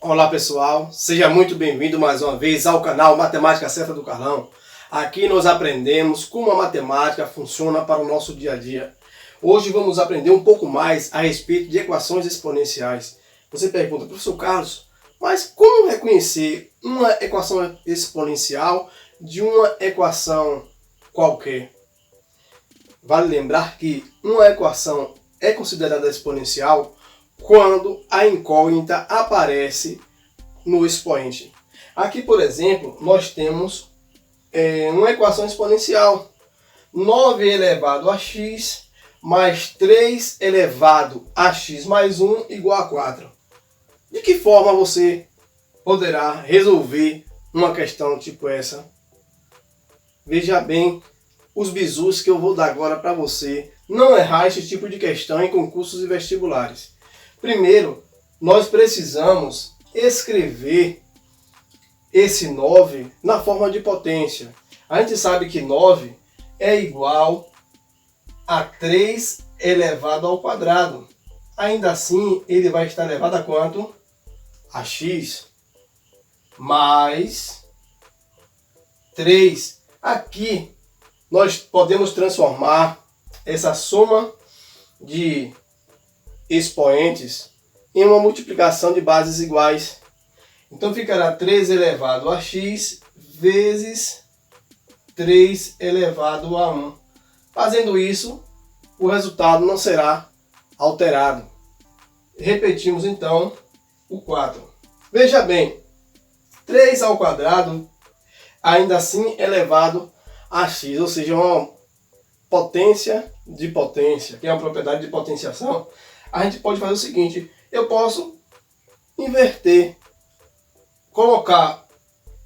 Olá pessoal, seja muito bem-vindo mais uma vez ao canal Matemática Certa do Carlão. Aqui nós aprendemos como a matemática funciona para o nosso dia a dia. Hoje vamos aprender um pouco mais a respeito de equações exponenciais. Você pergunta, professor Carlos, mas como reconhecer uma equação exponencial de uma equação qualquer? Vale lembrar que uma equação é considerada exponencial quando a incógnita aparece no expoente. Aqui, por exemplo, nós temos uma equação exponencial. 9 elevado a x mais 3 elevado a x mais 1 igual a 4. De que forma você poderá resolver uma questão tipo essa? Veja bem os bizus que eu vou dar agora para você não errar esse tipo de questão em concursos e vestibulares. Primeiro, nós precisamos escrever esse 9 na forma de potência. A gente sabe que 9 é igual a 3 elevado ao quadrado. Ainda assim, ele vai estar elevado a quanto? A x mais 3. Aqui, nós podemos transformar essa soma de expoentes em uma multiplicação de bases iguais. Então ficará 3 elevado a x vezes 3 elevado a 1. Fazendo isso, o resultado não será alterado. Repetimos então o 4. Veja bem, 3 ao quadrado ainda assim elevado a x, ou seja, uma potência de potência, que é uma propriedade de potenciação. A gente pode fazer o seguinte, eu posso inverter, colocar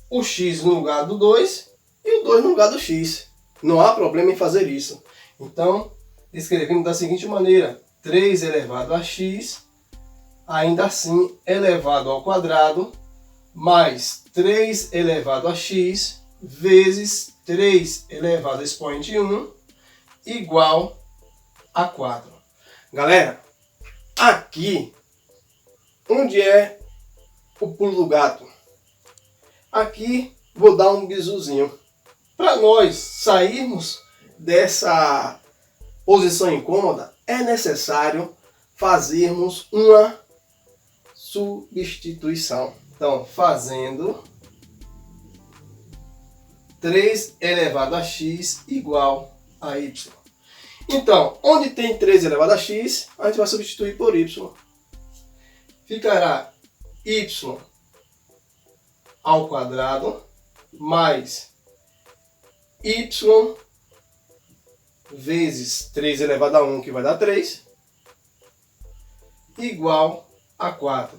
o x no lugar do 2 e o 2 no lugar do x. Não há problema em fazer isso. Então, escrevemos da seguinte maneira, 3 elevado a x, ainda assim elevado ao quadrado, mais 3 elevado a x, vezes 3 elevado a expoente 1, igual a 4. Galera, aqui, onde é o pulo do gato? Aqui vou dar um bizuzinho. Para nós sairmos dessa posição incômoda, é necessário fazermos uma substituição. Então, fazendo 3 elevado a x igual a y. Então, onde tem 3 elevado a x, a gente vai substituir por y. Ficará y ao quadrado mais y vezes 3 elevado a 1, que vai dar 3, igual a 4.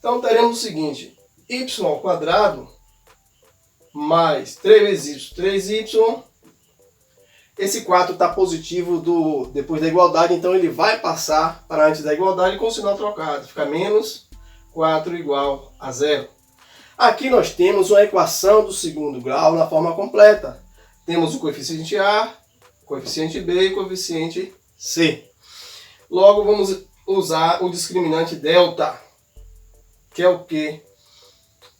Então, teremos o seguinte, y ao quadrado mais 3 vezes y, 3y. Esse 4 está positivo depois da igualdade, então ele vai passar para antes da igualdade com o sinal trocado. Fica menos 4 igual a 0. Aqui nós temos uma equação do segundo grau na forma completa. Temos o coeficiente A, o coeficiente B e o coeficiente C. Logo vamos usar o discriminante delta, que é o quê?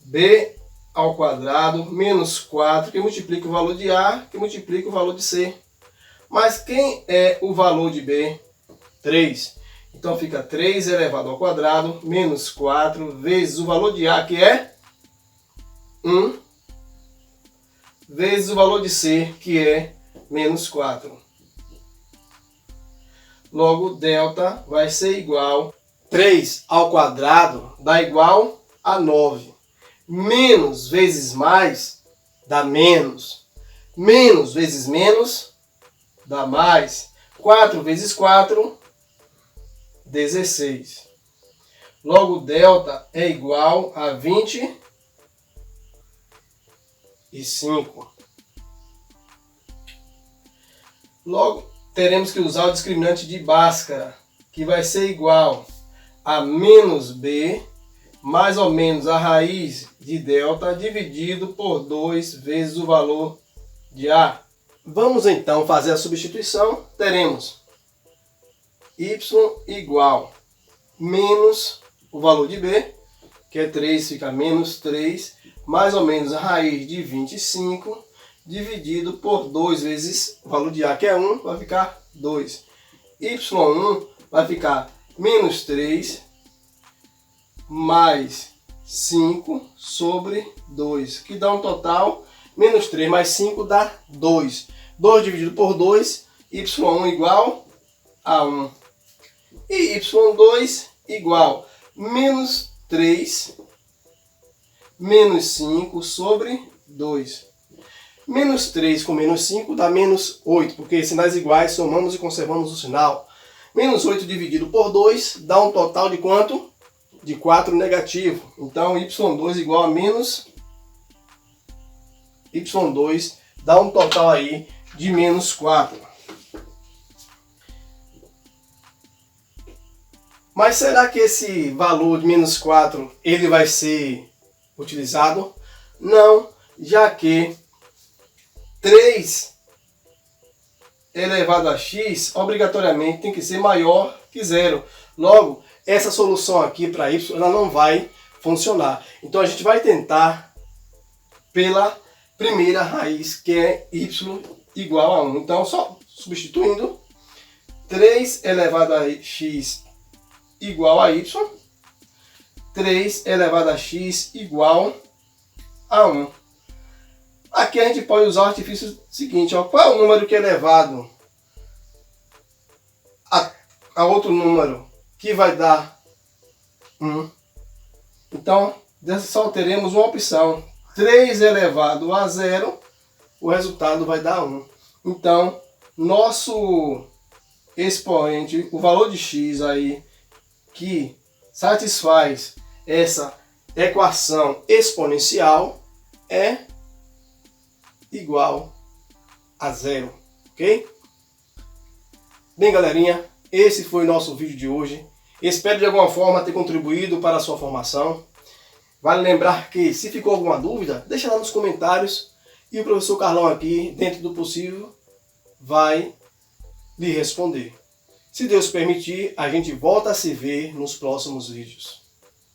B ao quadrado menos 4, que multiplica o valor de A, que multiplica o valor de C. Mas quem é o valor de B? 3. Então fica 3 elevado ao quadrado menos 4 vezes o valor de A, que é 1, vezes o valor de C, que é menos 4. Logo, delta vai ser igual a 3 ao quadrado dá igual a 9. Menos vezes mais dá menos. Menos vezes menos dá mais. 4 vezes 4, 16. Logo, delta é igual a 25. Logo, teremos que usar o discriminante de Bhaskara, que vai ser igual a menos b, mais ou menos a raiz de delta, dividido por 2 vezes o valor de A. Vamos então fazer a substituição. Teremos y igual menos o valor de B que é 3, fica menos 3, mais ou menos a raiz de 25, dividido por 2 vezes o valor de A, que é 1, vai ficar 2. Y1 vai ficar menos 3, mais 5 sobre 2, que dá um total, menos 3 mais 5 dá 2. 2 dividido por 2, y1 igual a 1. E y2 igual menos 3 menos 5 sobre 2. Menos 3 com menos 5 dá menos 8, porque sinais iguais somamos e conservamos o sinal. Menos 8 dividido por 2 dá um total de quanto? De 4 negativo. Então y2 igual a menos y2 dá um total aí de menos 4. Mas será que esse valor de menos 4 ele vai ser utilizado? Não, já que 3 elevado a x obrigatoriamente tem que ser maior que zero. Logo, essa solução aqui para y ela não vai funcionar. Então a gente vai tentar pela primeira raiz, que é y igual a 1. Então, só substituindo, 3 elevado a x igual a y, 3 elevado a x igual a 1. Aqui a gente pode usar o artifício seguinte, ó, qual é o número que é elevado a outro número que vai dar 1? Então, dessa só teremos uma opção, 3 elevado a 0, o resultado vai dar 1. Então, nosso expoente, o valor de x aí, que satisfaz essa equação exponencial, é igual a 0, ok? Bem, galerinha, esse foi o nosso vídeo de hoje. Espero de alguma forma ter contribuído para a sua formação. Vale lembrar que se ficou alguma dúvida, deixa lá nos comentários e o professor Carlão aqui, dentro do possível, vai lhe responder. Se Deus permitir, a gente volta a se ver nos próximos vídeos.